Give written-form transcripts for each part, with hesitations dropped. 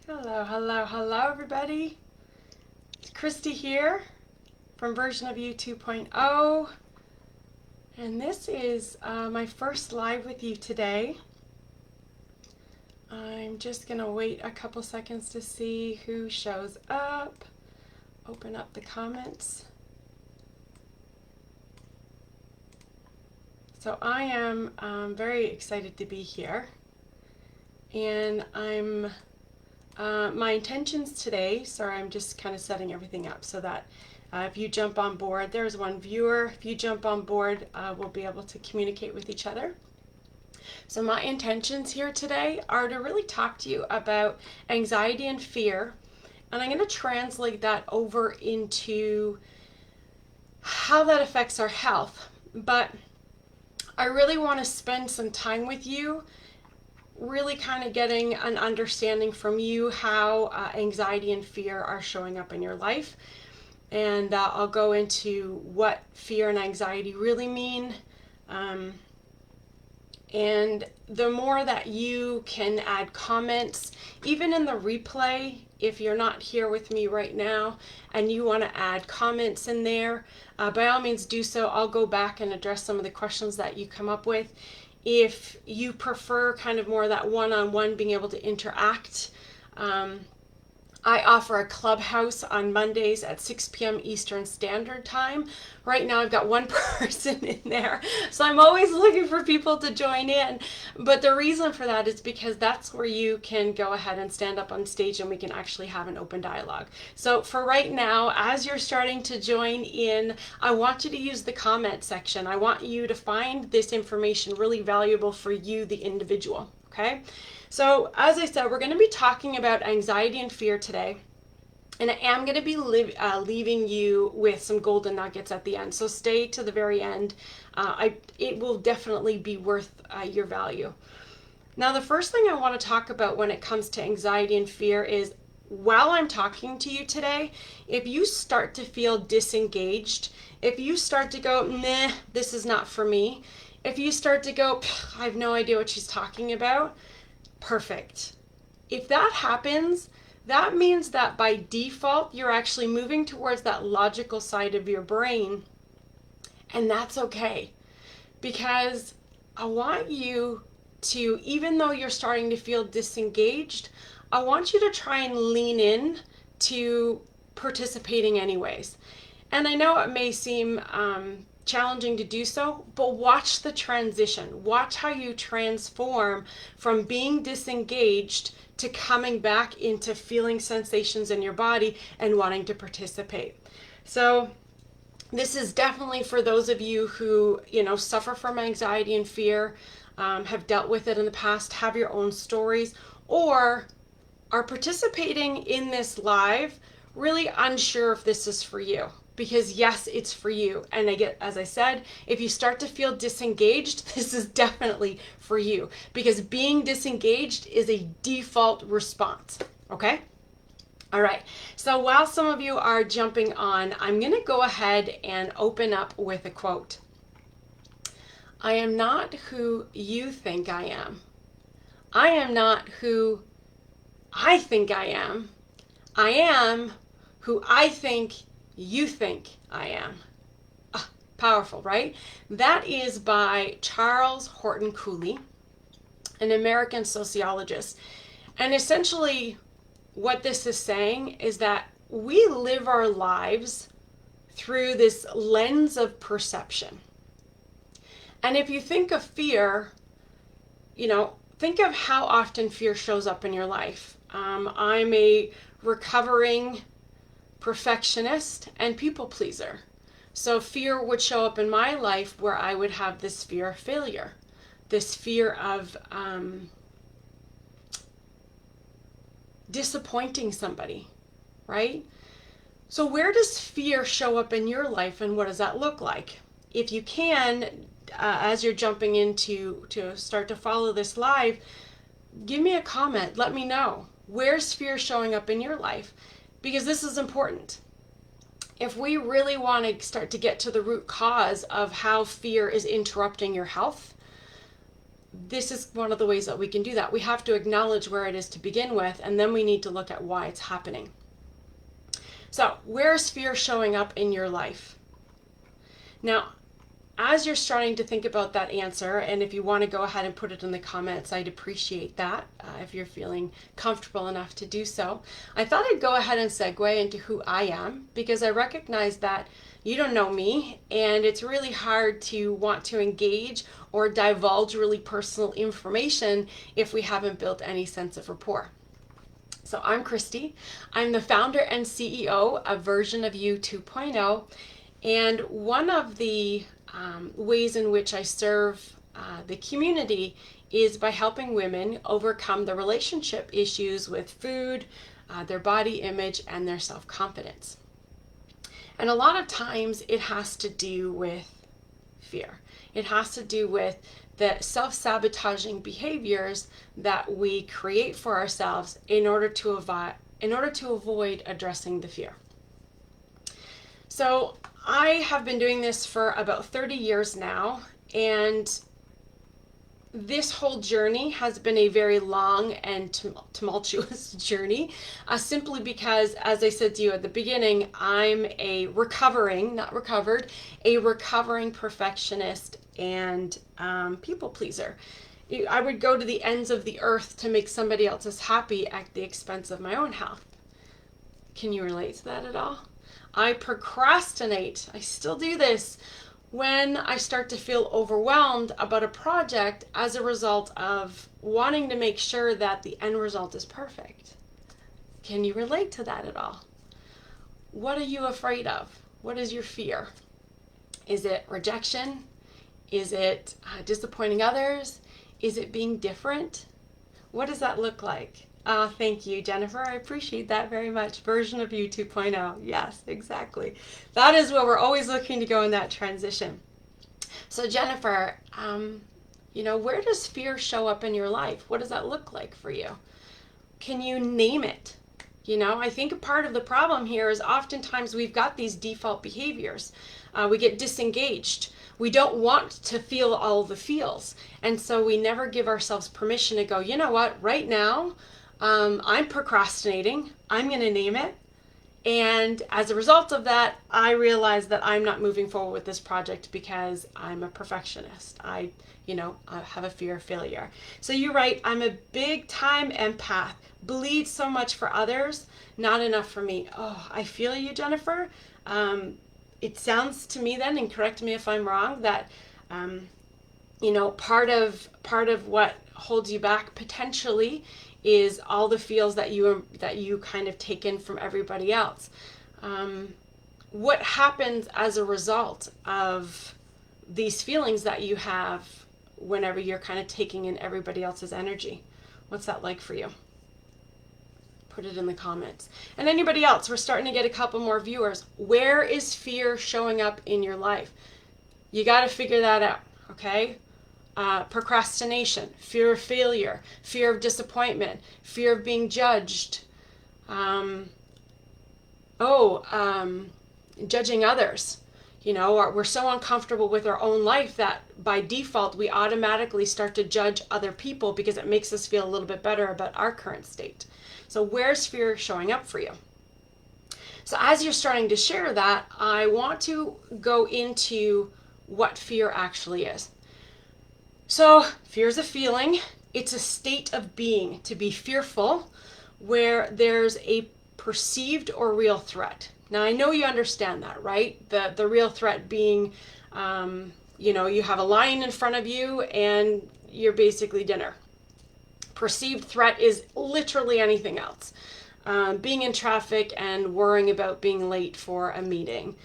Hello, hello, hello, everybody. It's Christy here from version of you 2.0, and this is my first live with you today. I'm just going to wait a couple seconds to see who shows up. Open up the comments. So I am very excited to be here, and my intentions today, sorry, I'm just kind of setting everything up so that if you jump on board, there's one viewer. If you jump on board, we'll be able to communicate with each other. So my intentions here today are to really talk to you about anxiety and fear, and I'm going to translate that over into how that affects our health. But I really want to spend some time with you really kind of getting an understanding from you how anxiety and fear are showing up in your life. And I'll go into what fear and anxiety really mean. And the more that you can add comments, even in the replay, if you're not here with me right now and you want to add comments in there, by all means do so. I'll go back and address some of the questions that you come up with. If you prefer kind of more that one-on-one, being able to interact, I offer a clubhouse on Mondays at 6 p.m. Eastern Standard Time. Right now I've got one person in there, so I'm always looking for people to join in. But the reason for that is because that's where you can go ahead and stand up on stage and we can actually have an open dialogue. So for right now, as you're starting to join in, I want you to use the comment section. I want you to find this information really valuable for you, the individual, okay? So as I said, we're going to be talking about anxiety and fear today. And I am going to be leaving you with some golden nuggets at the end. So stay to the very end. It will definitely be worth your value. Now, the first thing I want to talk about when it comes to anxiety and fear is, while I'm talking to you today, if you start to feel disengaged, if you start to go, meh, this is not for me, if you start to go, I have no idea what she's talking about, perfect. If that happens, that means that by default, you're actually moving towards that logical side of your brain. And that's okay. Because I want you to, even though you're starting to feel disengaged, I want you to try and lean in to participating anyways. And I know it may seem challenging to do so, but watch the transition. Watch how you transform from being disengaged to coming back into feeling sensations in your body and wanting to participate. So this is definitely for those of you who, suffer from anxiety and fear, have dealt with it in the past, have your own stories, or are participating in this live really unsure if this is for you. Because yes, it's for you. And as I said, if you start to feel disengaged, this is definitely for you. Because being disengaged is a default response. Okay? All right. So while some of you are jumping on, I'm going to go ahead and open up with a quote. I am not who you think I am. I am not who I think I am. I am who I think you think I am. Powerful, right? That is by Charles Horton Cooley, an American sociologist. And essentially what this is saying is that we live our lives through this lens of perception. And if you think of fear, think of how often fear shows up in your life. I'm a recovering perfectionist and people pleaser. So fear would show up in my life where I would have this fear of failure, this fear of disappointing somebody, right? So where does fear show up in your life, and what does that look like? If you can, as you're jumping in to start to follow this live, give me a comment. Let me know. Where's fear showing up in your life? Because this is important. If we really want to start to get to the root cause of how fear is interrupting your health, this is one of the ways that we can do that. We have to acknowledge where it is to begin with, and then we need to look at why it's happening. So, where is fear showing up in your life? Now, as you're starting to think about that answer, and if you want to go ahead and put it in the comments, I'd appreciate that if you're feeling comfortable enough to do so. I thought I'd go ahead and segue into who I am, because I recognize that you don't know me, and it's really hard to want to engage or divulge really personal information if we haven't built any sense of rapport. So I'm Christy. I'm the founder and CEO of Version of You 2.0, and one of the ways in which I serve the community is by helping women overcome the relationship issues with food, their body image, and their self-confidence. And a lot of times it has to do with fear. It has to do with the self-sabotaging behaviors that we create for ourselves in order to avoid addressing the fear. So I have been doing this for about 30 years now, and this whole journey has been a very long and tumultuous journey, simply because, as I said to you at the beginning, I'm a recovering perfectionist and people pleaser. I would go to the ends of the earth to make somebody else happy at the expense of my own health. Can you relate to that at all? I procrastinate. I still do this when I start to feel overwhelmed about a project as a result of wanting to make sure that the end result is perfect. Can you relate to that at all? What are you afraid of? What is your fear? Is it rejection? Is it disappointing others? Is it being different? What does that look like? Thank you, Jennifer. I appreciate that very much. Version of You 2.0. Yes, exactly. That is where we're always looking to go in that transition. So Jennifer, where does fear show up in your life? What does that look like for you? Can you name it? I think a part of the problem here is oftentimes we've got these default behaviors. We get disengaged. We don't want to feel all the feels. And so we never give ourselves permission to go, you know what, right now, I'm procrastinating. I'm going to name it. And as a result of that, I realize that I'm not moving forward with this project because I'm a perfectionist. I have a fear of failure. So you're right. I'm a big time empath. Bleed so much for others, not enough for me. Oh, I feel you, Jennifer. It sounds to me then, and correct me if I'm wrong, that part of what holds you back potentially is all the feels that you kind of take in from everybody else. What happens as a result of these feelings that you have whenever you're kind of taking in everybody else's energy? What's that like for you? Put it in the comments. And anybody else, we're starting to get a couple more viewers. Where is fear showing up in your life? You got to figure that out, okay? Procrastination, fear of failure, fear of disappointment, fear of being judged, judging others. We're so uncomfortable with our own life that by default we automatically start to judge other people because it makes us feel a little bit better about our current state. So where's fear showing up for you? So as you're starting to share that, I want to go into what fear actually is. So fear is a feeling. It's a state of being, to be fearful, where there's a perceived or real threat. Now, I know you understand that, right? The real threat being, you have a lion in front of you and you're basically dinner. Perceived threat is literally anything else. Being in traffic and worrying about being late for a meeting.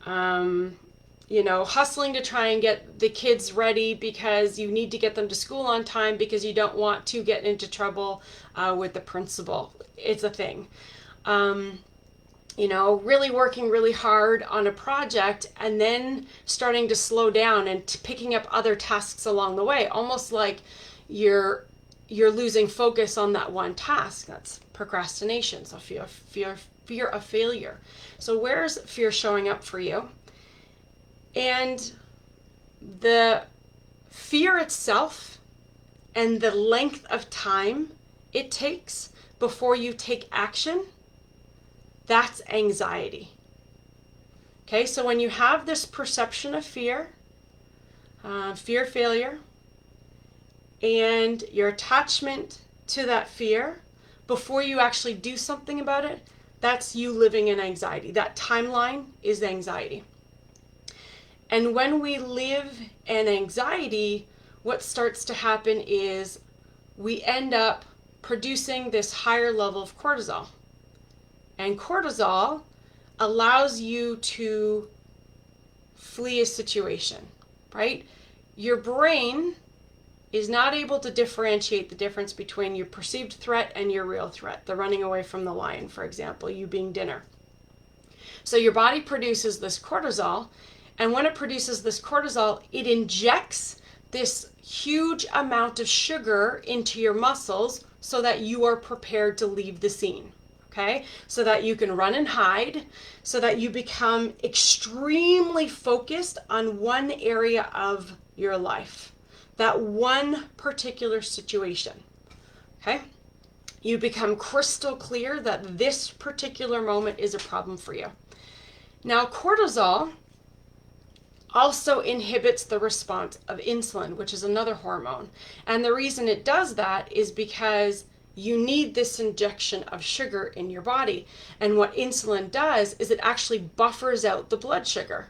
Hustling to try and get the kids ready because you need to get them to school on time because you don't want to get into trouble with the principal. It's a thing. Really working really hard on a project and then starting to slow down and picking up other tasks along the way, almost like you're losing focus on that one task. That's procrastination. So fear of failure. So where's fear showing up for you? And the fear itself and the length of time it takes before you take action, that's anxiety. Okay, so when you have this perception of fear, fear of failure, and your attachment to that fear before you actually do something about it, that's you living in anxiety. That timeline is anxiety. And when we live in anxiety, what starts to happen is we end up producing this higher level of cortisol. And cortisol allows you to flee a situation, right? Your brain is not able to differentiate the difference between your perceived threat and your real threat, the running away from the lion, for example, you being dinner. So your body produces this cortisol, and when it produces this cortisol, it injects this huge amount of sugar into your muscles so that you are prepared to leave the scene. Okay, so that you can run and hide, so that you become extremely focused on one area of your life, that one particular situation. Okay, you become crystal clear that this particular moment is a problem for you. Now, cortisol also inhibits the response of insulin, which is another hormone. And the reason it does that is because you need this injection of sugar in your body. And what insulin does is it actually buffers out the blood sugar,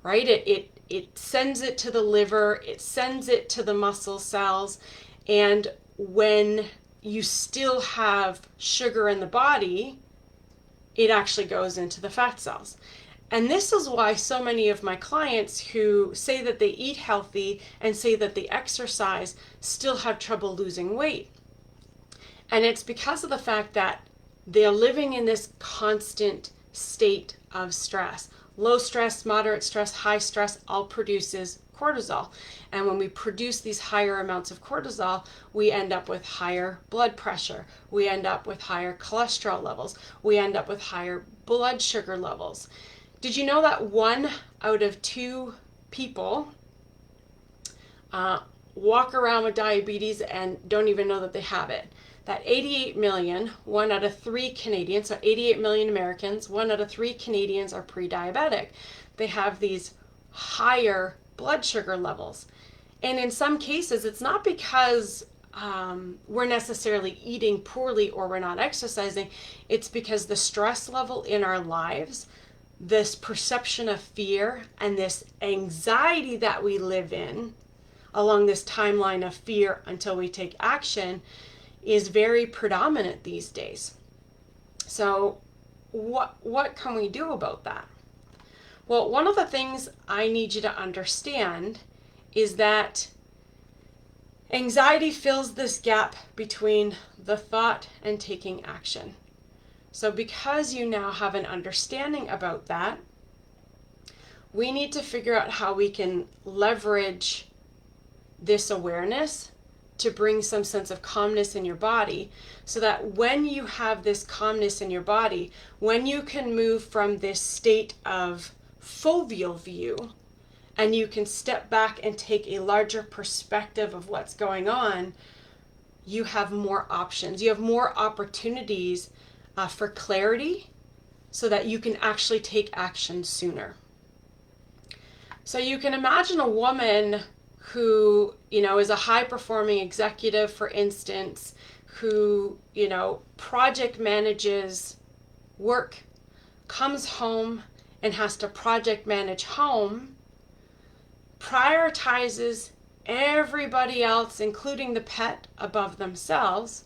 right? It sends it to the liver, it sends it to the muscle cells. And when you still have sugar in the body, it actually goes into the fat cells. And this is why so many of my clients who say that they eat healthy and say that they exercise still have trouble losing weight. And it's because of the fact that they're living in this constant state of stress. Low stress, moderate stress, high stress all produces cortisol. And when we produce these higher amounts of cortisol, we end up with higher blood pressure. We end up with higher cholesterol levels. We end up with higher blood sugar levels. Did you know that 1 out of 2 people walk around with diabetes and don't even know that they have it? That 88 million, 1 out of 3 Canadians, so 88 million Americans, 1 out of 3 Canadians are pre-diabetic. They have these higher blood sugar levels. And in some cases, it's not because we're necessarily eating poorly or we're not exercising. It's because the stress level in our lives, this perception of fear and this anxiety that we live in along this timeline of fear until we take action is very predominant these days. So what can we do about that? Well, one of the things I need you to understand is that anxiety fills this gap between the thought and taking action. So because you now have an understanding about that, we need to figure out how we can leverage this awareness to bring some sense of calmness in your body, so that when you have this calmness in your body, when you can move from this state of foveal view and you can step back and take a larger perspective of what's going on, you have more options. You have more opportunities for clarity so that you can actually take action sooner. So you can imagine a woman who, is a high-performing executive, for instance, who, project manages work, comes home and has to project manage home, prioritizes everybody else, including the pet, above themselves,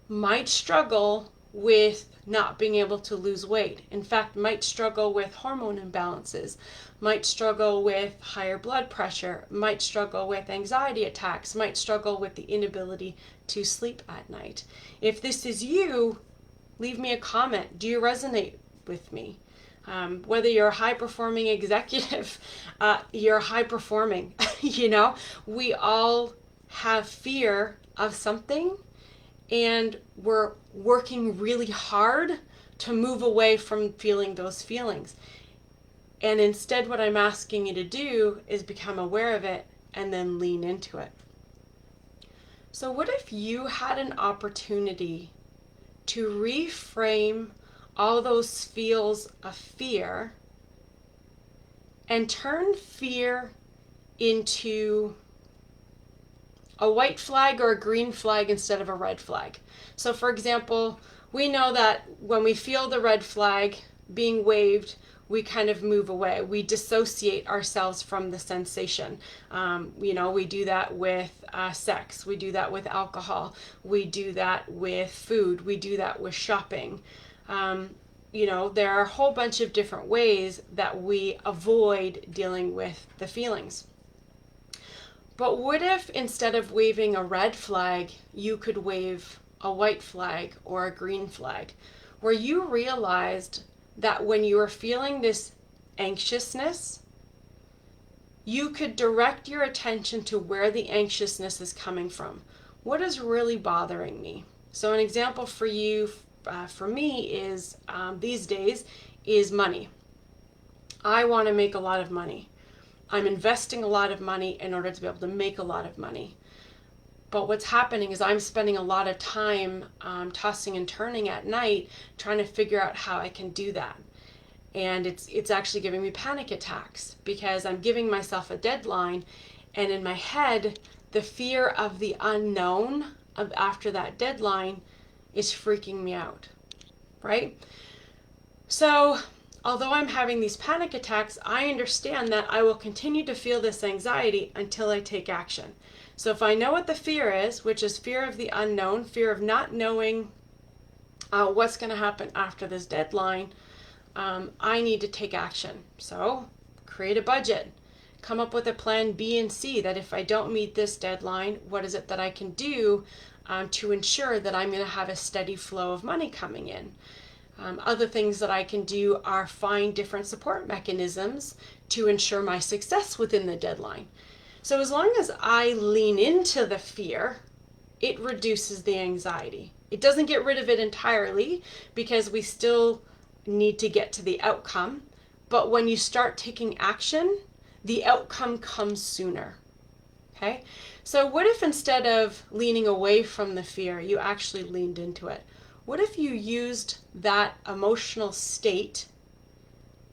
might struggle with not being able to lose weight. In fact, might struggle with hormone imbalances, might struggle with higher blood pressure, might struggle with anxiety attacks, might struggle with the inability to sleep at night. If this is you, leave me a comment. Do you resonate with me? Whether you're a high-performing executive, you're high-performing. We all have fear of something, and we're working really hard to move away from feeling those feelings. And instead, what I'm asking you to do is become aware of it and then lean into it. So what if you had an opportunity to reframe all those feels of fear and turn fear into a white flag or a green flag instead of a red flag? So for example, we know that when we feel the red flag being waved, we kind of move away. We dissociate ourselves from the sensation. We do that with sex. We do that with alcohol. We do that with food. We do that with shopping. There are a whole bunch of different ways that we avoid dealing with the feelings. But what if instead of waving a red flag, you could wave a white flag or a green flag, where you realized that when you are feeling this anxiousness, you could direct your attention to where the anxiousness is coming from. What is really bothering me? So an example for you, for me, is these days is money. I want to make a lot of money. I'm investing a lot of money in order to be able to make a lot of money. But what's happening is I'm spending a lot of time tossing and turning at night trying to figure out how I can do that. And it's actually giving me panic attacks because I'm giving myself a deadline, and in my head, the fear of the unknown of after that deadline is freaking me out, right? So although I'm having these panic attacks, I understand that I will continue to feel this anxiety until I take action. So if I know what the fear is, which is fear of the unknown, fear of not knowing what's going to happen after this deadline, I need to take action. So create a budget. Come up with a plan B and C, that if I don't meet this deadline, what is it that I can do to ensure that I'm going to have a steady flow of money coming in? Other things that I can do are find different support mechanisms to ensure my success within the deadline. So as long as I lean into the fear, it reduces the anxiety. It doesn't get rid of it entirely because we still need to get to the outcome. But when you start taking action, the outcome comes sooner. Okay? So what if instead of leaning away from the fear, you actually leaned into it? What if you used that emotional state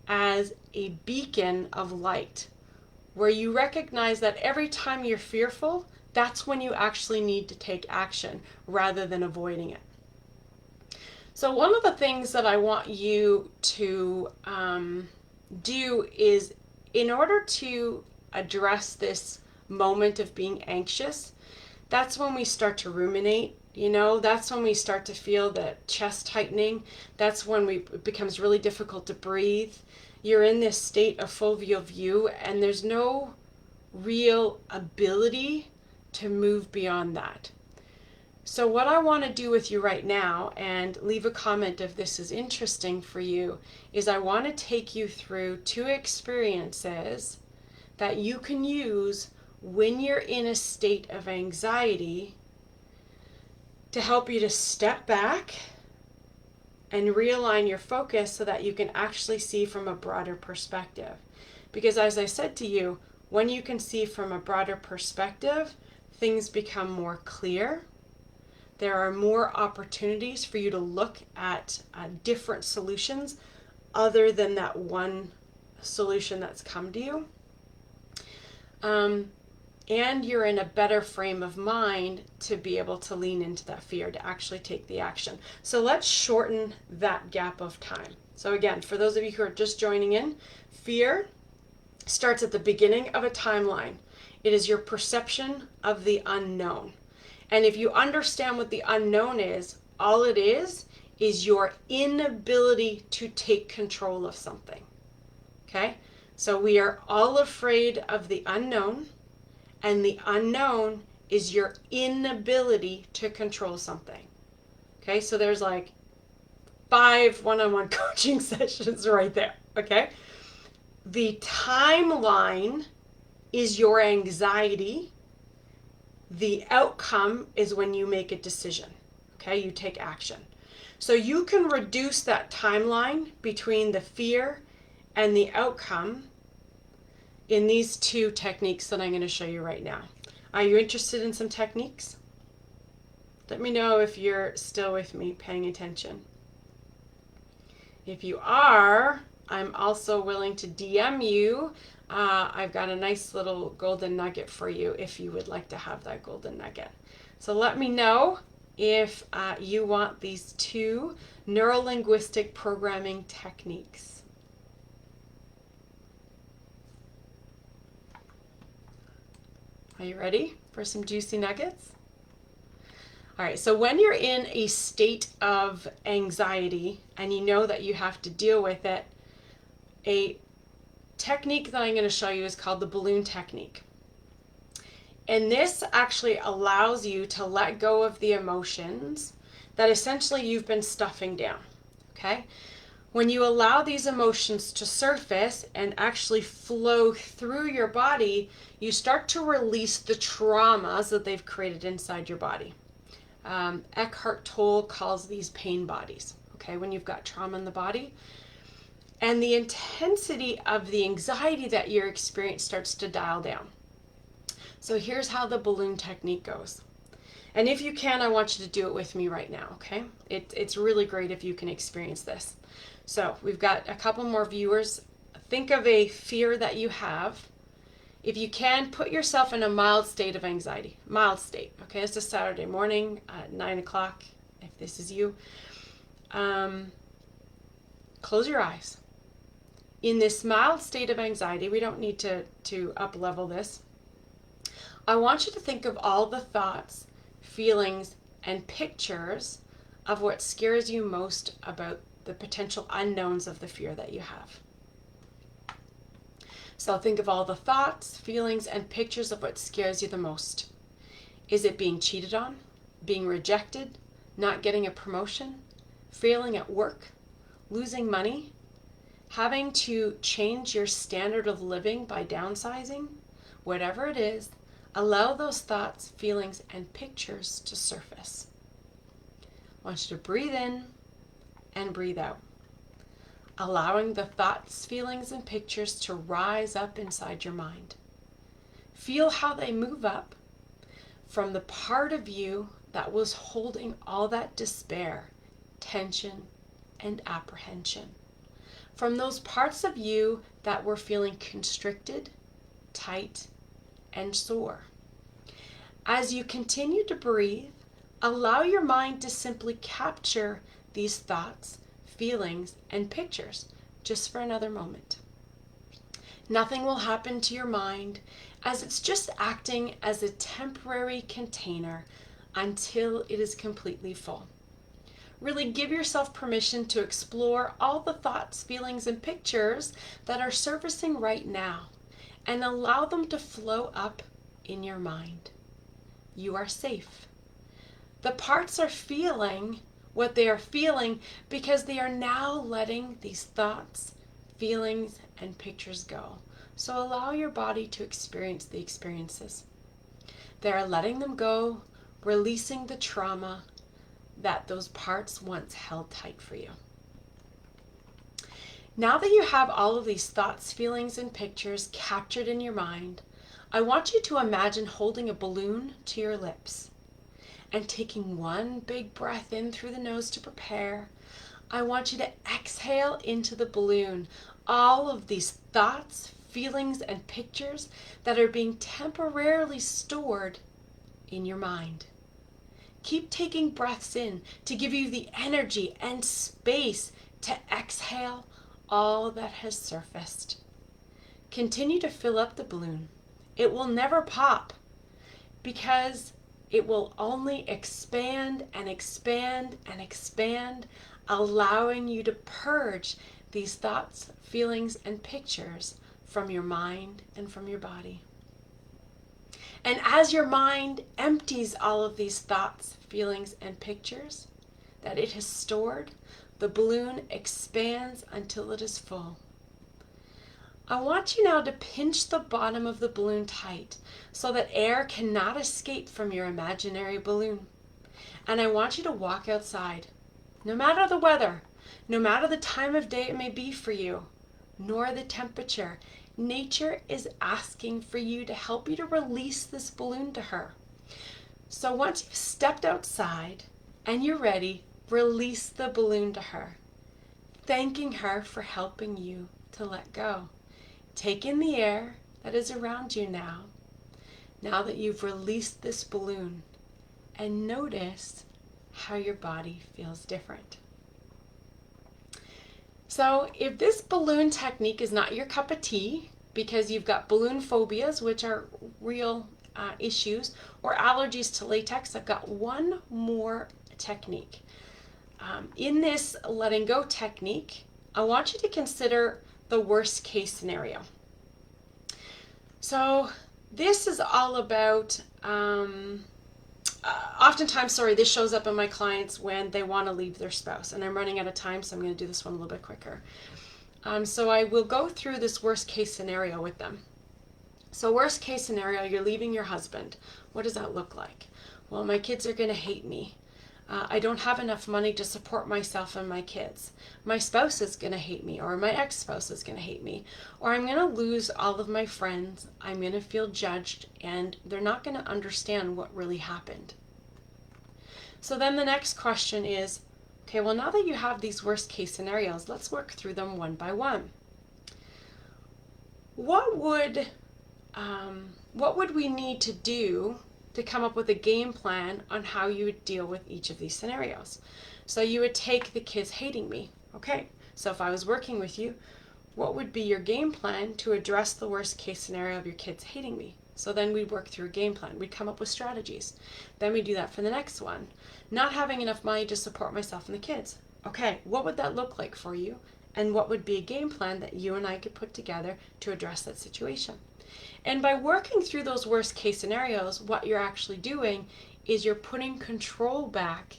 as a beacon of light, where you recognize that every time you're fearful, that's when you actually need to take action rather than avoiding it? So one of the things that I want you to do is, in order to address this moment of being anxious, that's when we start to ruminate. That's when we start to feel the chest tightening. That's when it becomes really difficult to breathe. You're in this state of foveal view, and there's no real ability to move beyond that. So what I want to do with you right now, and leave a comment if this is interesting for you, is I want to take you through 2 experiences that you can use when you're in a state of anxiety to help you to step back and realign your focus so that you can actually see from a broader perspective. Because as I said to you, when you can see from a broader perspective, things become more clear. There are more opportunities for you to look at different solutions other than that one solution that's come to you. And you're in a better frame of mind to be able to lean into that fear, to actually take the action. So let's shorten that gap of time. So again, for those of you who are just joining in, fear starts at the beginning of a timeline. It is your perception of the unknown. And if you understand what the unknown is, all it is your inability to take control of something. Okay? So we are all afraid of the unknown. And the unknown is your inability to control something. Okay, so there's like 5 one-on-one coaching sessions right there. Okay, the timeline is your anxiety. The outcome is when you make a decision. Okay, you take action. So you can reduce that timeline between the fear and the outcome in these 2 techniques that I'm going to show you right now. Are you interested in some techniques? Let me know if you're still with me, paying attention. If you are, I'm also willing to DM you. I've got a nice little golden nugget for you if you would like to have that golden nugget. So let me know if you want these 2 neurolinguistic programming techniques. Are you ready for some juicy nuggets? All right, so when you're in a state of anxiety and you know that you have to deal with it, a technique that I'm going to show you is called the balloon technique. And this actually allows you to let go of the emotions that essentially you've been stuffing down, okay? When you allow these emotions to surface and actually flow through your body, you start to release the traumas that they've created inside your body. Eckhart Tolle calls these pain bodies, okay, when you've got trauma in the body. And the intensity of the anxiety that you're experiencing starts to dial down. So here's how the balloon technique goes. And if you can, I want you to do it with me right now, okay? It's really great if you can experience this. So we've got a couple more viewers. Think of a fear that you have. If you can, put yourself in a mild state of anxiety. Mild state, okay? It's a Saturday morning at 9 o'clock, if this is you. Close your eyes. In this mild state of anxiety, we don't need to up-level this. I want you to think of all the thoughts, feelings, and pictures of what scares you most about the potential unknowns of the fear that you have. So think of all the thoughts, feelings, and pictures of what scares you the most. Is it being cheated on, being rejected, not getting a promotion, failing at work, losing money, having to change your standard of living by downsizing? Whatever it is, allow those thoughts, feelings, and pictures to surface. I want you to breathe in and breathe out, allowing the thoughts, feelings, and pictures to rise up inside your mind. Feel how they move up from the part of you that was holding all that despair, tension, and apprehension. From those parts of you that were feeling constricted, tight, and sore. As you continue to breathe, allow your mind to simply capture these thoughts, feelings, and pictures just for another moment. Nothing will happen to your mind as it's just acting as a temporary container until it is completely full. Really give yourself permission to explore all the thoughts, feelings, and pictures that are surfacing right now and allow them to flow up in your mind. You are safe. The parts are feeling what they are feeling because they are now letting these thoughts, feelings, and pictures go. So allow your body to experience the experiences. They are letting them go, releasing the trauma that those parts once held tight for you. Now that you have all of these thoughts, feelings, and pictures captured in your mind, I want you to imagine holding a balloon to your lips and taking one big breath in through the nose to prepare. I want you to exhale into the balloon all of these thoughts, feelings, and pictures that are being temporarily stored in your mind. Keep taking breaths in to give you the energy and space to exhale all that has surfaced. Continue to fill up the balloon. It will never pop because it will only expand and expand and expand, allowing you to purge these thoughts, feelings, and pictures from your mind and from your body. And as your mind empties all of these thoughts, feelings, and pictures that it has stored, the balloon expands until it is full. I want you now to pinch the bottom of the balloon tight so that air cannot escape from your imaginary balloon. And I want you to walk outside, no matter the weather, no matter the time of day it may be for you, nor the temperature. Nature is asking for you to help you to release this balloon to her. So once you've stepped outside and you're ready, release the balloon to her, thanking her for helping you to let go. Take in the air that is around you now that you've released this balloon, and notice how your body feels different. So if this balloon technique is not your cup of tea, because you've got balloon phobias, which are real issues, or allergies to latex, I've got one more technique. In this letting go technique, I want you to consider the worst case scenario. So this is all about, oftentimes, this shows up in my clients when they want to leave their spouse, and I'm running out of time, so I'm going to do this one a little bit quicker. So I will go through this worst case scenario with them. So worst case scenario, you're leaving your husband. What does that look like? Well, my kids are going to hate me. I don't have enough money to support myself and my kids. My spouse is going to hate me, or my ex-spouse is going to hate me, or I'm going to lose all of my friends. I'm going to feel judged, and they're not going to understand what really happened. So then the next question is, okay, well, now that you have these worst case scenarios, let's work through them one by one. What would we need to do to come up with a game plan on how you would deal with each of these scenarios? So you would take the kids hating me. Okay, so if I was working with you, what would be your game plan to address the worst case scenario of your kids hating me? So then we'd work through a game plan. We'd come up with strategies. Then we do that for the next one. Not having enough money to support myself and the kids. Okay, what would that look like for you? And what would be a game plan that you and I could put together to address that situation? And by working through those worst case scenarios, what you're actually doing is you're putting control back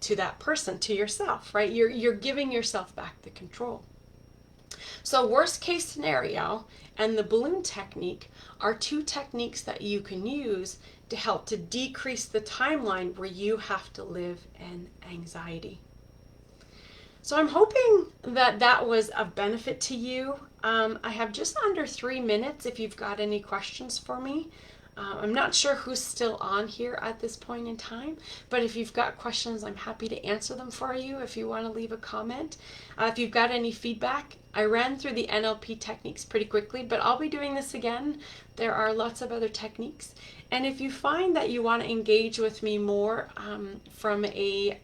to that person, to yourself, right? You're giving yourself back the control. So worst case scenario and the balloon technique are two techniques that you can use to help to decrease the timeline where you have to live in anxiety. So I'm hoping that that was of benefit to you. I have just under 3 minutes if you've got any questions for me. I'm not sure who's still on here at this point in time, but if you've got questions, I'm happy to answer them for you if you want to leave a comment. If you've got any feedback, I ran through the NLP techniques pretty quickly, but I'll be doing this again. There are lots of other techniques. And if you find that you want to engage with me more from a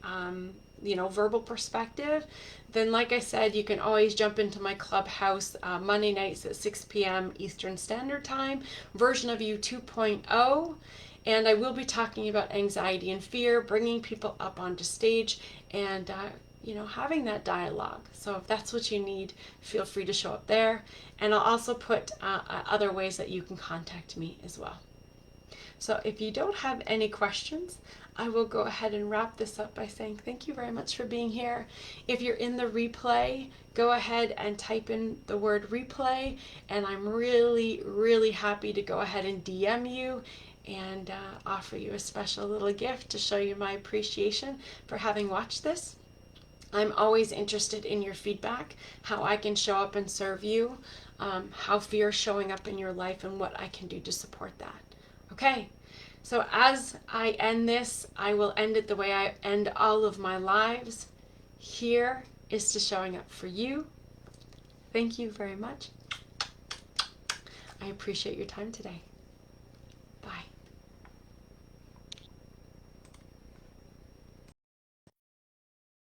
verbal perspective, then like I said, you can always jump into my clubhouse Monday nights at 6 p.m. Eastern Standard Time, version of you 2.0. And I will be talking about anxiety and fear, bringing people up onto stage and, having that dialogue. So if that's what you need, feel free to show up there. And I'll also put other ways that you can contact me as well. So if you don't have any questions, I will go ahead and wrap this up by saying thank you very much for being here. If you're in the replay, go ahead and type in the word replay, and I'm really, really happy to go ahead and DM you and offer you a special little gift to show you my appreciation for having watched this. I'm always interested in your feedback, how I can show up and serve you, how fear is showing up in your life, and what I can do to support that. Okay, so as I end this, I will end it the way I end all of my lives. Here is to showing up for you. Thank you very much. I appreciate your time today.